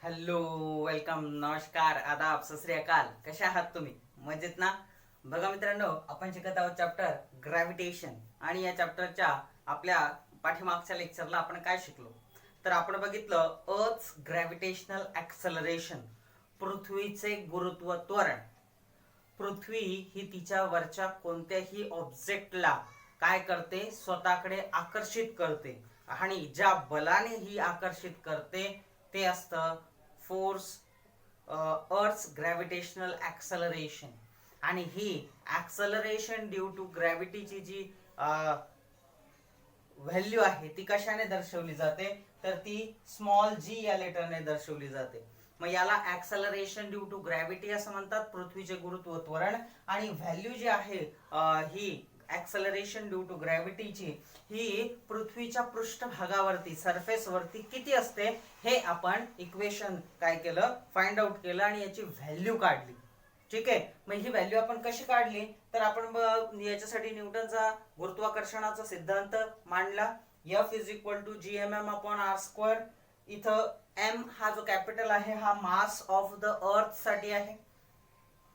Hello, welcome, नमस्कार, आदाब, सत श्री अकाल. कशा आहात तुम्ही? मजेत ना? बघा मित्रांनो, आपण शिकत आहोत चॅप्टर ग्रॅव्हिटेशन. आणि या चॅप्टरच्या आपल्या पाठीमागच्या लेक्चरला आपण काय शिकलो? तर आपण बघितलं अर्थ ग्रॅव्हिटेशनल ॲक्सेलरेशन, पृथ्वीचे गुरुत्व त्वरण. पृथ्वी ही तिच्या वरच्या कोणत्याही ऑब्जेक्टला काय करते? स्वतःकडे आकर्षित करते. आणि ज्या बलाने ही आकर्षित करते ते असतं फोर्स, अर्थ ग्रॅव्हिटेशनल ॲक्सेलरेशन. आणि ही ॲक्सेलरेशन ड्यू टू ग्रॅव्हिटीची जी व्हॅल्यू आहे ती कशाने दर्शवली जाते? तर ती स्मॉल जी या लेटरने दर्शवली जाते. मग याला ॲक्सेलरेशन ड्यू टू ग्रॅव्हिटी असं म्हणतात, पृथ्वीचे गुरुत्व त्वरण. आणि व्हॅल्यू जी आहे ही ॲक्सेलरेशन ड्यू टू ग्रॅव्हिटीची ही पृथ्वीच्या पृष्ठभागावरती, सरफेसवरती किती असते हे आपण इक्वेशन काय केलं? फाइंड आउट केलं आणि याची व्हॅल्यू काढली. ठीक आहे. मग ही व्हॅल्यू आपण कशी काढली? तर आपण याच्यासाठी न्यूटनचा गुरुत्वाकर्षणाचा सिद्धांत मांडला. F is equal to gmm/r². इथं m हा जो कॅपिटल आहे हा मास ऑफ द अर्थ साठी आहे.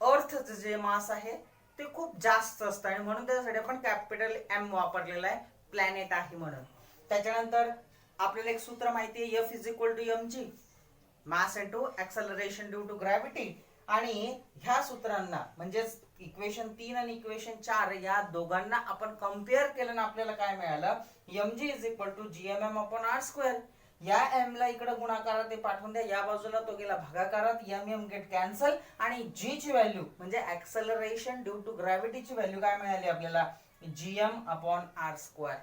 अर्थचं जे मास आहे ते खूप जास्त असतं आणि म्हणून त्यासाठी आपण कॅपिटल M वापरलेला आहे, प्लॅनेट आहे म्हणून. त्याच्यानंतर आपल्याला एक सूत्र माहिती आहे, F is equal to mg, mass into acceleration due to gravity. आणि ह्या सूत्रांना म्हणजेच इक्वेशन 3 आणि इक्वेशन 4 या दोघांना आपण कम्पेअर केलं ना आपल्याला काय मिळालं? mg is equal to gmm/r². या m ला इकडे गुणाकारात पाठवून द्या, या बाजूला तो गेला भागाकारात, m गेट कॅन्सल. आणि g ची व्हॅल्यू म्हणजे ॲक्सेलरेशन ड्यू टू ग्रॅव्हिटीची व्हॅल्यू काय मिळाली आपल्याला? gm/r².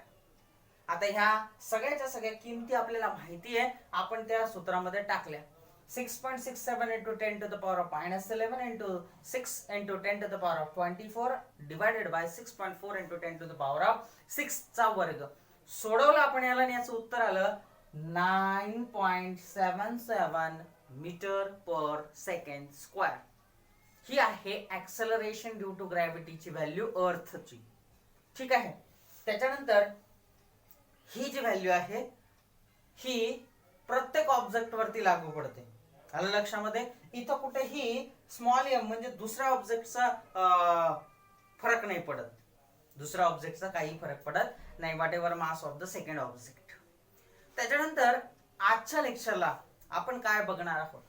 आता ह्या सगळ्याच्या सगळ्या किमती आपल्याला माहिती आहे, आपण त्या सूत्रामध्ये टाकल्या. 6.67 into 10 to the power of -11 into 6 into 10 to the power of 24 divided by 6.4 into 10 to the power of 6 चा वर्ग. सोडवलं आपण याला आणि याचं उत्तर आलं 9.77 मीटर पर सेकंड स्क्वेअर. ही आहे ॲक्सेलरेशन ड्यू टू ग्रॅव्हिटीची व्हॅल्यू अर्थची. ठीक आहे. त्याच्यानंतर ही जी व्हॅल्यू आहे ही प्रत्येक ऑब्जेक्ट वरती लागू पडते. आलं लक्षामध्ये? इथं कुठेही स्मॉल एम म्हणजे दुसऱ्या ऑब्जेक्टचा फरक नाही पडत, दुसऱ्या ऑब्जेक्टचा काही फरक पडत नाही, what ever mass of the second object. त्याच्यानंतर आजच्या लेक्चरला आपण काय बघणार आहोत?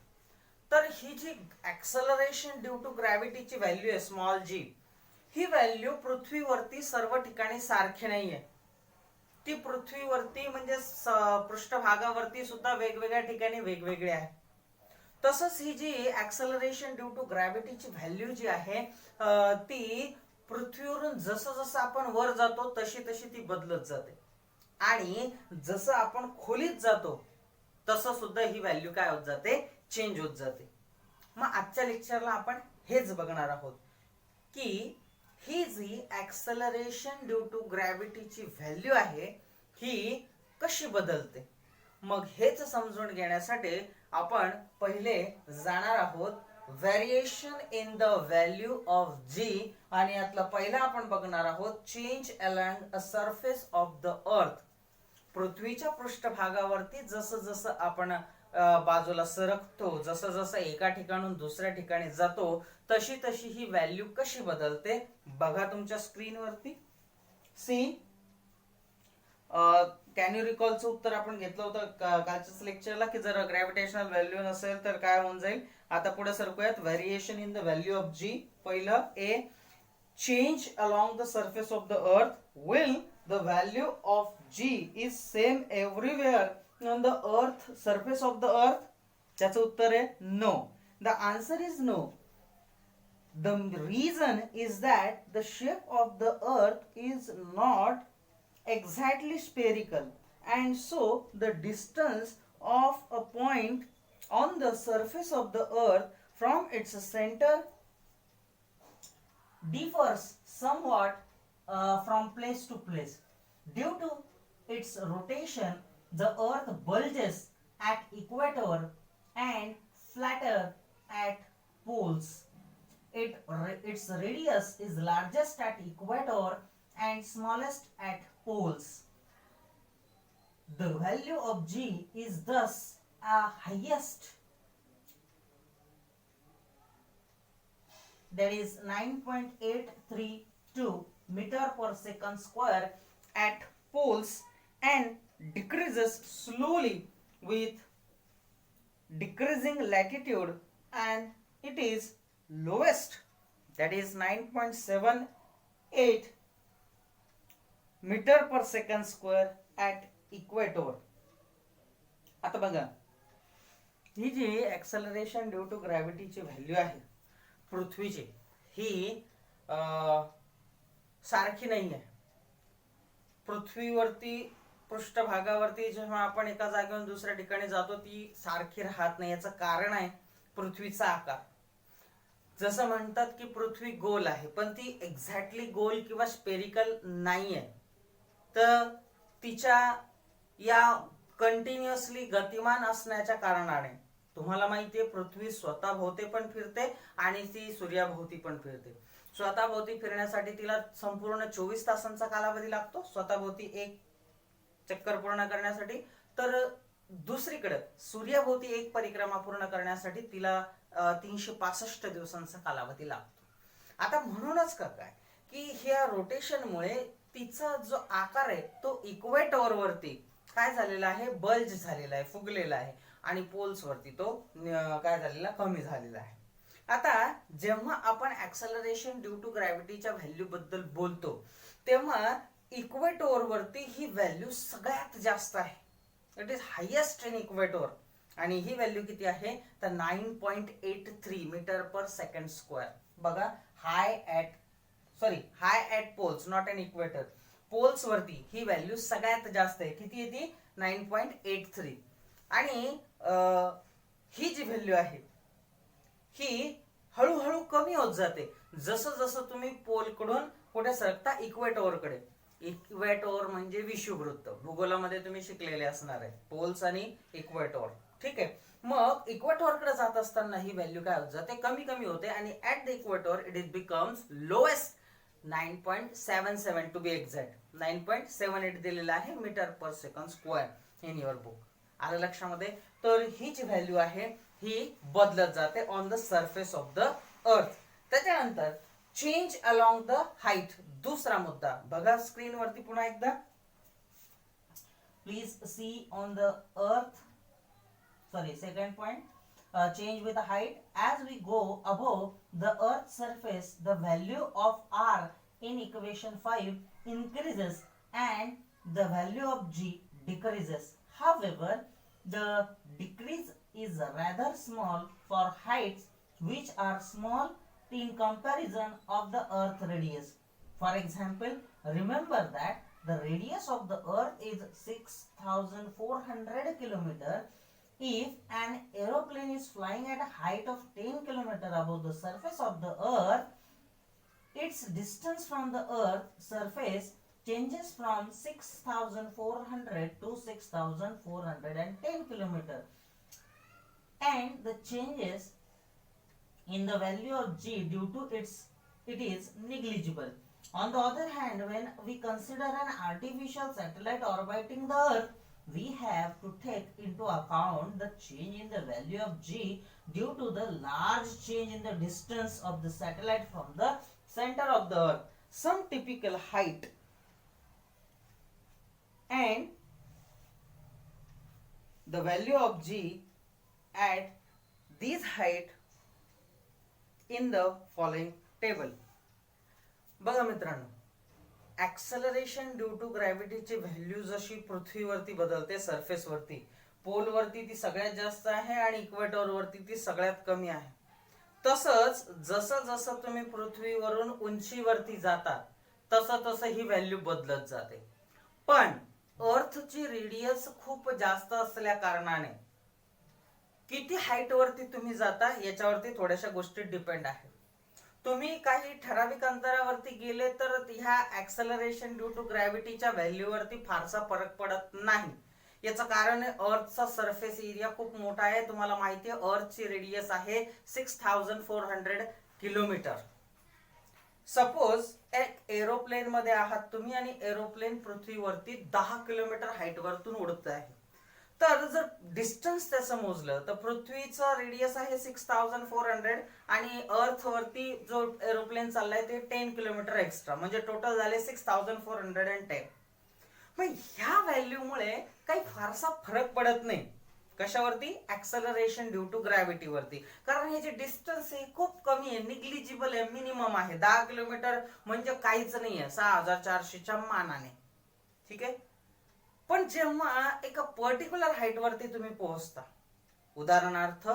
तर ही जी ॲक्सेलरेशन ड्यू टू ग्रॅव्हिटीची व्हॅल्यू आहे स्मॉल जी, ही व्हॅल्यू पृथ्वीवरती सर्व ठिकाणी सारखी नाहीये. ती पृथ्वीवरती म्हणजे पृष्ठभागावरती सुद्धा वेगवेगळ्या ठिकाणी वेगवेगळे आहे. तसंच ही जी ॲक्सेलरेशन ड्यू टू ग्रॅव्हिटीची व्हॅल्यू जी आहे ती पृथ्वीवरून जसं जसं आपण वर जातो तशी तशी ती बदलत जाते. आणि जसं आपण खोलीत जातो तसं सुद्धा ही व्हॅल्यू काय होत जाते? चेंज होत जाते. मग आजच्या लेक्चरला आपण हेच बघणार आहोत की ही जी ॲक्सेलरेशन ड्यू टू ग्रॅव्हिटीची व्हॅल्यू आहे ही कशी बदलते. मग हेच समजून घेण्यासाठी आपण पहिले जाणार आहोत variation in the value of G. आणि यातला पहिला आपण बघणार आहोत change along a surface of the earth. पृथ्वीच्या पृष्ठभागावरती जसं जसं आपण बाजूला सरकतो, जसं जसं एका ठिकाणून दुसऱ्या ठिकाणी जातो तशी तशी ही व्हॅल्यू कशी बदलते. बघा तुमच्या स्क्रीनवरती. सी, कॅन यू रिकॉलचं उत्तर आपण घेतलं होतं कालच्याच लेक्चरला की जर ग्रॅव्हिटेशनल व्हॅल्यू नसेल तर काय होऊन जाईल. आता पुढे सरकूयात. Variation in the value of G. पहिलं A, change along the surface of the earth. Will the value of G is same everywhere on the earth, surface of the earth? त्याचं उत्तर आहे no. The answer is no. The reason is that the shape of the earth is not exactly spherical, and so the distance of a point on the surface of the earth from its center differs somewhat from place to place. Due to its rotation, the earth bulges at equator and flatter at poles. Its radius is largest at equator and smallest at poles. The value of G is thus highest that is 9.832 meter per second square at poles and decreases slowly with decreasing latitude, and it is lowest, that is 9.78 meter per second square at equator. आता बघा, ही जी acceleration due to ग्रॅव्हिटीची value आहे पृथ्वीची, ही सारखी नाही आहे. पृथ्वीवरती पृष्ठभागावरती जेव्हा आपण एका जागेवरून दुसऱ्या ठिकाणी जातो ती सारखी राहत नाही. याचं कारण आहे पृथ्वीचा आकार. जसं म्हणतात की पृथ्वी गोल आहे, पण ती एक्झॅक्टली गोल किंवा स्पेरिकल नाही आहे. तर तिच्या या कंटिन्युअसली गतिमान असण्याच्या कारणाने तुम्हाला माहितीये पृथ्वी स्वतःभोवती पण फिरते आणि ती सूर्याभोवती पण फिरते. स्वतःभोवती फिरण्यासाठी तिला संपूर्ण 24 तासांचा कालावधी लागतो स्वतःभोवती एक चक्कर पूर्ण करण्यासाठी. तर दुसरीकडे सूर्याभोवती एक परिक्रमा पूर्ण करण्यासाठी तिला 365 दिवसांचा कालावधी लागतो. आता म्हणूनच काय की ह्या रोटेशनमुळे तिचा जो आकार आहे तो इक्वेटर वरती काय झालेला आहे, बल्ज झालेला आहे, फुगलेला आहे, आणि पोल्स वरती तो काय झालेला, कमी झालेला आहे. आता जेव्हा आपण ऍक्सलरेशन ड्यू टू ग्रॅव्हिटीच्या व्हॅल्यू बद्दल बोलतो तेव्हा इक्वेटर वरती ही व्हॅल्यू सगळ्यात जास्त आहे. It is highest in equator. आणि ही व्हॅल्यू किती आहे तर 9.83 मीटर पर सेकंड स्क्वेअर. बघा, high at poles, not in equator. Poles वरती ही व्हॅल्यू सगळ्यात जास्त आहे. किती आहे ती, 9.83. आणि ही जी व्हॅल्यू आहे ही हळूहळू कमी होत जाते जसं जसं तुम्ही पोलकडून कुठे सरकता, इक्वेटोरकडे. इक्वेटोर म्हणजे विषुववृत्त, भूगोलामध्ये तुम्ही शिकलेले असणार आहे, पोल्स आणि इक्वेटोर. ठीक आहे. मग इक्वेटोरकडे जात असताना ही व्हॅल्यू काय होत जाते, कमी कमी होते, आणि at the equator it is becomes lowest 9.77 to be exact. 9.78 दिलेला आहे metre per second square in your book. आलं लक्षामध्ये. तर ही जी व्हॅल्यू आहे ही बदलत जाते on the surface of the अर्थ. त्याच्यानंतर चेंज अलॉंग द हाईट, दुसरा मुद्दा बघा स्क्रीन वरती पुन्हा एकदा. Please see on the earth, sorry, second point, change with the height. As we go above the earth's surface, the value of r in equation 5 increases and the value of g decreases. However, the decrease is rather small for heights which are small in comparison of the earth radius. For example, remember that the radius of the earth is 6400 kilometer. If an aeroplane is flying at a height of 10 km above the surface of the earth, its distance from the earth surface changes from 6400 to 6410 km, and the changes in the value of g due to it is negligible. On the other hand, when we consider an artificial satellite orbiting the earth, we have to take into account the change in the value of g due to the large change in the distance of the satellite from the center of the earth. Some typical height and the value of g at this height in the following table. बघा मित्रांनो, acceleration due to ग्रॅव्हिटीची value जशी पृथ्वीवरती बदलते, surface वरती, pole वरती ती सगळ्यात जास्त आहे आणि इक्वेटर वरती ती सगळ्यात कमी आहे. तसंच जसं जसं तुम्ही पृथ्वीवरून उंचीवरती जाता तसं तसं ही व्हॅल्यू बदलत जाते. पण अर्थची रेडियस खूप जास्त असल्या कारणाने किती हाईट वरती तुम्ही जाता याच्यावरती थोड्याशा गोष्टी डिपेंड आहे. तुम्ही काही ठराविक अंतरावरती गेले तर ह्या ऍक्सलरेशन ड्यू टू ग्रॅव्हिटीच्या व्हॅल्यूवरती फारसा फरक पडत नाही. याचं कारण अर्थचा सरफेस एरिया खूप मोठा आहे. तुम्हाला माहिती आहे अर्थची रेडियस आहे 6400 किलोमीटर. सपोज एक एरोप्लेन मध्ये आहात तुम्ही आणि एरोप्लेन पृथ्वीवरती 10 किलोमीटर हाईट वरतून उडत आहे. तर जर डिस्टन्स त्याचं मोजलं तर पृथ्वीचं रेडियस आहे 6400 आणि अर्थ वरती जो एरोप्लेन चाललाय ते 10 किलोमीटर एक्स्ट्रा, म्हणजे टोटल झाले 6410. मग ह्या व्हॅल्यूमुळे काही फारसा फरक पडत नाही कशावरती, ऍक्सलरेशन ड्यू टू ग्रॅव्हिटी वरती, कारण हे जे डिस्टन्स आहे खूप कमी आहे, निग्लिजिबल आहे, मिनिमम आहे. 10 किलोमीटर म्हणजे काहीच नाहीये 6400च्या मानाने. ठीक आहे. पण जेव्हा एका पर्टिक्युलर हाईट वरती तुम्ही पोहोचता, उदाहरणार्थ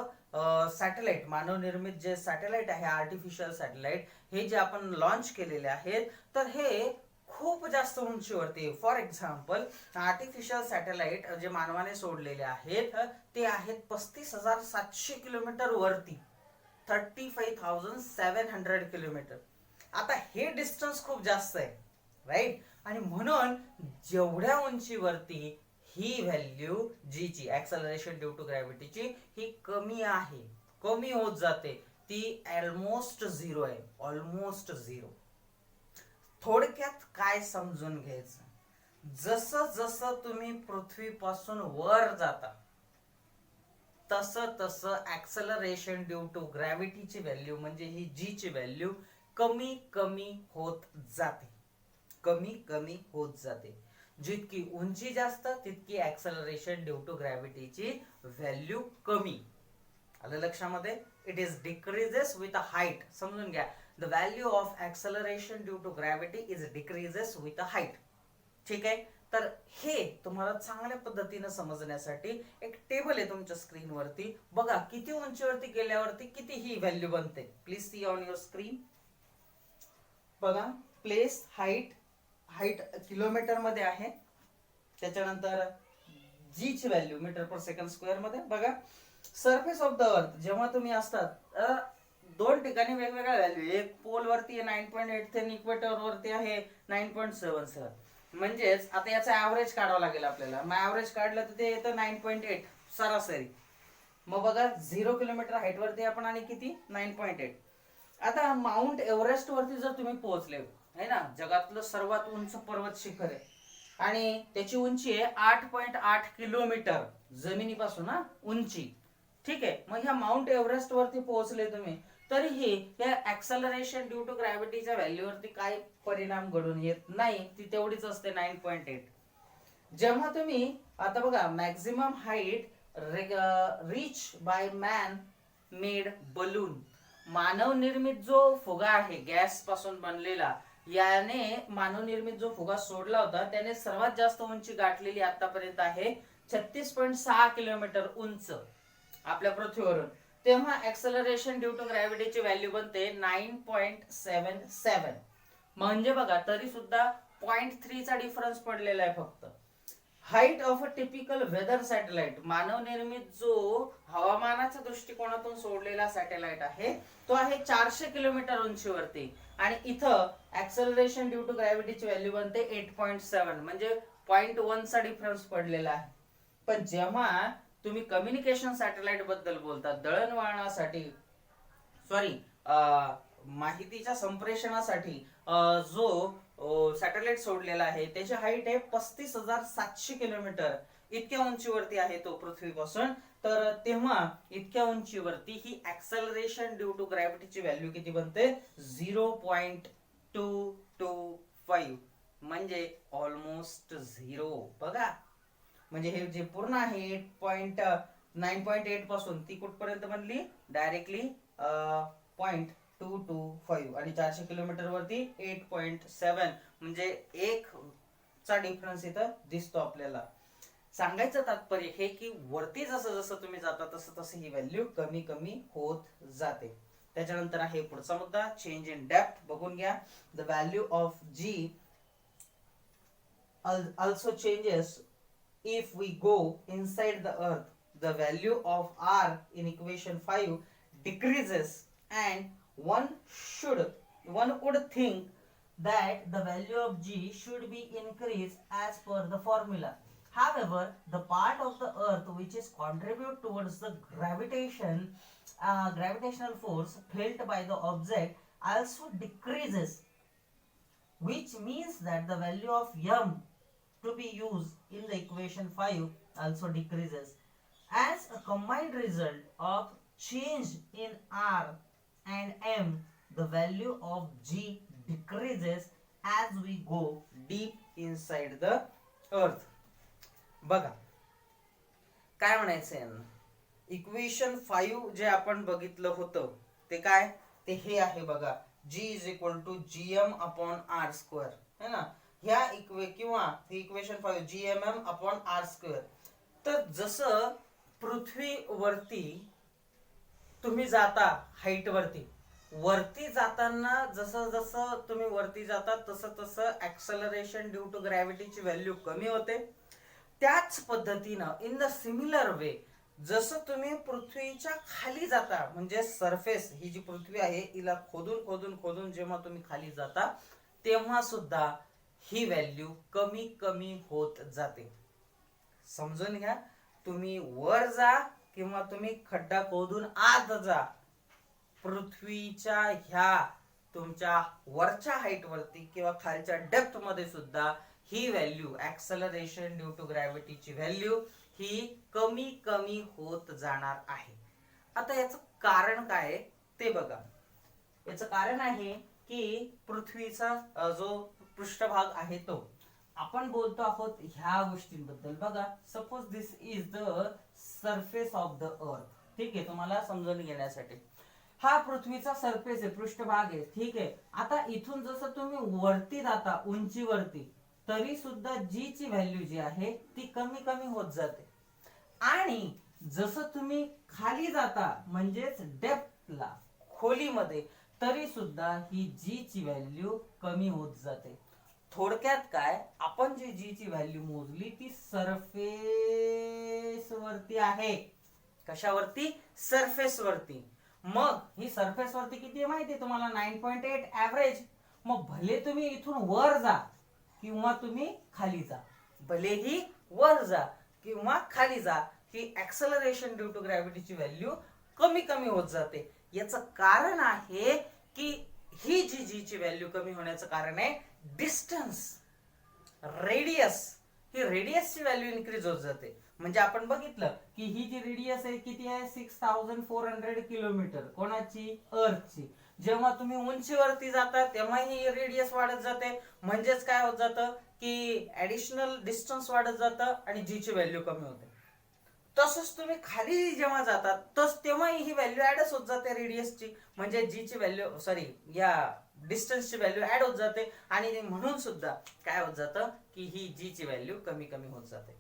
सॅटेलाइट, मानव निर्मित जे सॅटेलाइट आहे, आर्टिफिशियल सॅटेलाइट, हे जे आपण लॉन्च केलेले आहेत, तर हे खूप जास्त उंचीवरती. फॉर एक्झाम्पल आर्टिफिशियल सॅटेलाइट जे मानवाने सोडलेले आहेत ते आहेत 35,700 किलोमीटर वरती, 35,700 किलोमीटर. आता हे डिस्टन्स खूप जास्त आहे, राईट. आणि म्हणून जेवढ्या उंचीवरती ही व्हॅल्यू जी ची ऍक्सलरेशन ड्यू टू ग्रॅव्हिटीची ही कमी आहे, कमी होत जाते, ती ऑलमोस्ट झिरो आहे, ऑलमोस्ट झिरो. थोडक्यात काय समजून घ्यायचं, जसं जसं तुम्ही पृथ्वीपासून वर जाता तसं तसं ऍक्सलरेशन ड्यू टू ग्रॅव्हिटीची व्हॅल्यू म्हणजे ही जी ची व्हॅल्यू कमी कमी होत जाते, कमी कमी होत जाते. जितकी उंची जास्त तितकी ऍक्सलरेशन ड्यू टू ग्रॅव्हिटीची व्हॅल्यू कमी. आलं लक्षामध्ये? It is decreases with a height. समजून घ्या, the value of acceleration due to gravity is decreases with a height. ठीक आहे. तर हे तुम्हाला चांगल्या पद्धतीने समजण्यासाठी एक टेबल आहे तुमच्या स्क्रीनवरती. बघा किती उंचीवरती गेल्यावरती किती ही व्हॅल्यू बनते. Please see on your screen. बघा, प्लेस, हाईट, हाईट किलोमीटर मध्ये आहे, त्याच्यानंतर जी ची value metre per second square मध्ये. बघा, सरफेस ऑफ द अर्थ जेव्हा तुम्ही असतात दोन ठिकाणी वेगवेगळ्या व्हॅल्यू, एक पोल वरती आहे 9.8 आणि इक्वेटर वरती आहे 9.77. म्हणजेच आता याचा ऍव्हरेज काढावा लागेल आपल्याला. मग ऍव्हरेज काढलं तर ते येतं 9.8 सरासरी. मग बघा 0 किलोमीटर हाईट वरती आपण आणि किती 9.8. आता माउंट एव्हरेस्ट वरती जर तुम्ही पोहोचले आहे ना, जगातलं सर्वात उंच पर्वत शिखर आहे आणि त्याची उंची आहे 8.8 किलोमीटर जमिनीपासून उंची. ठीक आहे. मग ह्या माउंट एव्हरेस्ट वरती पोहोचले तुम्ही, तरीही या ऍक्सलरेशन ड्यू टू ग्रॅव्हिटीच्या व्हॅल्यूवरती काय परिणाम घडून येत नाही, ती तेवढीच असते 9.8. जेव्हा तुम्ही आता बघा maximum height reach by man made balloon, मानव निर्मित जो फुगा आहे गॅस पासून बनलेला, याने मानव निर्मित जो फुगा सोडला होता त्याने सर्वात जास्त उंची गाठलेली आतापर्यंत आहे 36.6 किलोमीटर उंच आपल्या पृथ्वीवरून. तेव्हा ऍक्सलरेशन ड्यू टू ग्रॅव्हिटीची व्हॅल्यू बनते 9.77. म्हणजे बघा तरी सुद्धा 0.3 चा डिफरन्स पडलेला आहे फक्त. Height of a typical weather satellite, मानव निर्मित जो हवामानाच्या दृष्टिकोनातून सोडलेला सॅटेलाइट आहे तो आहे 400 किलोमीटर उंचीवरती, आणि इथं ऍक्सलरेशन ड्यू टू ग्रॅव्हिटीची व्हॅल्यू बनते 8.7, म्हणजे 0.1 चा डिफरन्स पडलेला आहे. पण जेव्हा तुम्ही कम्युनिकेशन सॅटेलाइट बद्दल बोलता, दळणवळणासाठी सॉरी माहितीच्या संप्रेषणासाठी जो सॅटेलाइट सोडलेला आहे त्याची हाईट आहे 35,700 किलोमीटर, इतक्या उंचीवरती आहे तो पृथ्वीपासून. तर तेव्हा इतक्या उंचीवरती ही ऍक्सलरेशन ड्यू टू ग्रॅव्हिटीची व्हॅल्यू किती बनते 0.225, म्हणजे ऑलमोस्ट झिरो. बघा म्हणजे हे जे पूर्ण आहे 9.8 पासून ती कुठपर्यंत बनली डायरेक्टली 0.225, आणि 400 किलोमीटर वरती 8.7, म्हणजे 1 चा डिफरन्स इथं दिसतो आपल्याला. सांगायचं तात्पर्य हे की वरती जसं जसं तुम्ही जाता तसं तसं ही व्हॅल्यू कमी कमी होत जाते. त्याच्यानंतर आहे पुढचा मुद्दा, चेंज इन डेप्थ. बघून घ्या, the value of G also changes if we go inside the earth. The value of r in equation 5 decreases, and one would think that the value of g should be increased as per the formula. However, the part of the earth which is contribute towards the gravitational force felt by the object also decreases, which means that the value of m to be used in the equation 5 also decreases. As a combined result of change in R and M, the value of G decreases as we go deep inside the earth. बघा काय म्हणायचं यांना, equation 5 जे आपण बघितलं होतं ते काय, ते हे आहे बघा, G is equal to GM upon R square, है ना. ह्या किंवा equation 5 GMM upon R square. तर जसं पृथ्वीवरती तुम्ही जाता हाईट वरती जाताना जसं जसं तुम्ही वरती जाता तसं तसं ऍक्सलरेशन ड्यू टू ग्रॅव्हिटीची व्हॅल्यू कमी होते. त्याच पद्धतीनं इन द सिमिलर वे जसं तुम्ही पृथ्वीच्या खाली जाता, म्हणजे सरफेस ही जी पृथ्वी आहे हिला खोदून खोदून खोदून जेव्हा तुम्ही खाली जाता तेव्हा सुद्धा ही व्हॅल्यू कमी कमी होत जाते. समजून घ्या, तुम्ही वर जा किंवा तुम्ही खड्डा खोदून आत जा, पृथ्वीच्या ह्या तुमच्या वरच्या हाईट वरती किंवा खालच्या डेप्थ मध्ये सुद्धा ही व्हॅल्यू ऍक्सलरेशन ड्यू टू ग्रॅव्हिटीची व्हॅल्यू ही कमी कमी होत जाणार आहे. आता याचं कारण काय ते बघा. याचं कारण आहे की पृथ्वीचा जो पृष्ठभाग आहे तो, आपण बोलतो आहोत ह्या गोष्टींबद्दल. बघा, suppose this is the surface of the अर्थ. ठीक आहे, तुम्हाला समजून घेण्यासाठी हा पृथ्वीचा सरफेस आहे, पृष्ठभाग आहे. ठीक आहे, आता इथून जसं तुम्ही वरती जाता उंचीवरती तरी सुद्धा जी ची व्हॅल्यू जी आहे ती कमी कमी होत जाते, आणि जसं तुम्ही खाली जाता म्हणजेच डेप्थला खोलीमध्ये तरी सुद्धा ही जी ची व्हॅल्यू कमी होत जाते. थोडक्यात काय, आपण जी जी ची व्हॅल्यू मोजली ती सरफेस वरती आहे. कशावरती? सरफेस वरती. मग ही सरफेस वरती किती आहे माहिती आहे तुम्हाला? 9.8 ऍव्हरेज. मग भले तुम्ही इथून वर जा किंवा तुम्ही खाली जा, भलेही वर जा किंवा खाली जा, ही ऍक्सलरेशन ड्यू टू ग्रॅव्हिटीची व्हॅल्यू कमी कमी होत जाते. याचं कारण आहे की ही जी ची व्हॅल्यू कमी होण्याचं कारण आहे डिस्टन्स, रेडियस. ही रेडियसची व्हॅल्यू इन्क्रीज होत जाते. म्हणजे आपण बघितलं की ही जी रेडियस आहे किती आहे? 6400 किलोमीटर. कोणाची? अर्थची. जेव्हा तुम्ही उंचीवरती जाता तेव्हा ही रेडियस वाढत जाते, म्हणजेच काय होत जातं की ऍडिशनल डिस्टन्स वाढत जातं आणि जी ची व्हॅल्यू कमी होते. तसंच तुम्ही खाली जेव्हा जातात तेव्हा ही व्हॅल्यू ऍडच होत जाते रेडियसची, म्हणजे जी ची व्हॅल्यू या डिस्टन्सची व्हॅल्यू ऍड होत जाते, आणि म्हणून सुद्धा काय होत जातं की ही जी ची व्हॅल्यू कमी कमी होत जाते.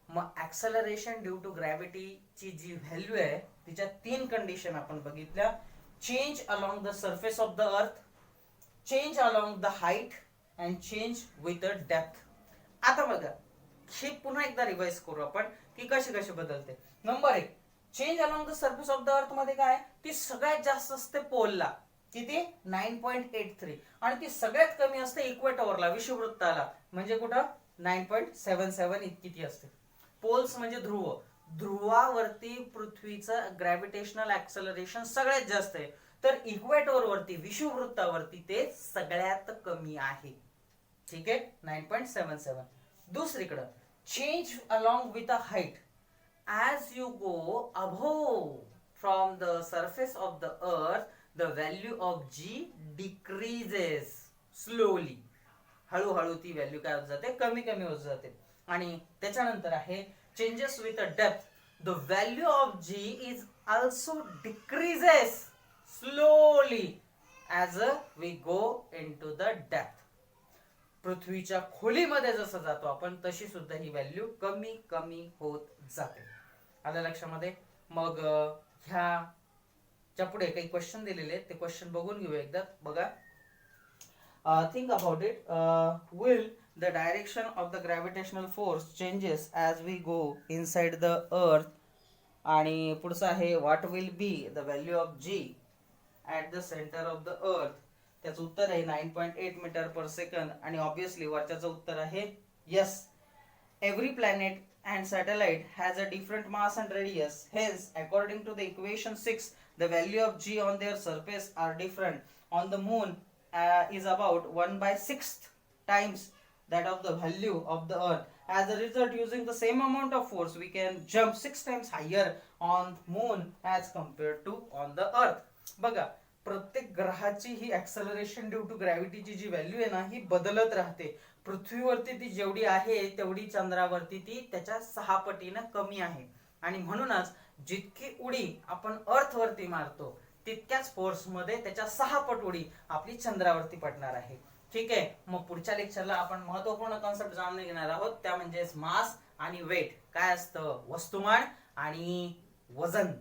मग ऍक्सलरेशन ड्यू टू ग्रॅव्हिटीची जी व्हॅल्यू आहे तिच्या 3 कंडिशन आपण बघितल्या. Change along the surface of the earth, change along the height and change with the depth. आता बघा, हे पुन्हा एकदा रिवाइज करू आपण की कशी कशी बदलते. Number 1, change along the surface of the अर्थ मध्ये काय, ती सगळ्यात जास्त असते पोलला, किती? 9.83, आणि ती सगळ्यात कमी असते इक्वेटोरला, विषुववृत्ताला, म्हणजे कुठं? 9.77 इतकी ती असते. पोल्स म्हणजे ध्रुव, ध्रुवावरती पृथ्वीचं ग्रॅव्हिटेशनल ऍक्सलरेशन सगळ्यात जास्त आहे, तर इक्वेटोर वरती विषुववृत्तावरती ते सगळ्यात कमी आहे. ठीक आहे, 9.77. दुसरीकडं change along with a height, as you go above from the surface of the earth the value of G decreases slowly. हळूहळू ती व्हॅल्यू काय होत जाते? कमी कमी होत जाते. आणि त्याच्यानंतर आहे changes with a depth, the value of G is also decreases slowly as we go into the depth. पृथ्वीच्या खोलीमध्ये जसं जातो आपण तशी सुद्धा ही व्हॅल्यू कमी कमी होत जाते. आलं लक्षामध्ये? मग ह्याच्या पुढे काही क्वेश्चन दिलेले आहेत, ते क्वेश्चन बघून घेऊया एकदा. बघा, think about it. Will the direction of the gravitational force changes as we go inside the earth? आणि पुढचं आहे what will be the value of G at the center of the earth? त्याचं उत्तर आहे 9.8 मीटर पर सेकंद, आणि obviously वरच्याचं उत्तर आहे yes. Every planet and satellite has a different mass and radius. Hence, according to the equation 6, the value of G on their surface are different. On the moon is about 1/6 times that of the value of the earth, as a result, using the same amount of force, we can jump 6 times higher on moon as compared to on the earth. बघा, प्रत्येक ग्रहाची ही acceleration due to ग्रॅव्हिटीची जी value आहे ना, ही बदलत राहते. पृथ्वीवरती ती जेवढी आहे तेवढी चंद्रावरती ती त्याच्या 6 पटीनं कमी आहे. आणि म्हणूनच जितकी उडी आपण अर्थ वरती मारतो तितक्याच फोर्स मध्ये त्याच्या 6 पट उडी आपली चंद्रावरती पडणार आहे. ठीक आहे, मग पुढच्या लेक्चरला आपण महत्वपूर्ण कॉन्सेप्ट जाणून घेणार आहोत, त्या म्हणजे मास आणि वेट. काय असतं? वस्तुमान आणि वजन.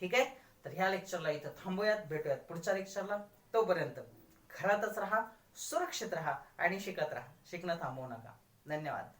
ठीक आहे, तर ह्या लेक्चरला इथं थांबूयात, भेटूयात पुढच्या लेक्चरला. तोपर्यंत घरातच राहा, सुरक्षित राहा आणि शिकत राहा. शिकणं थांबवू नका. धन्यवाद.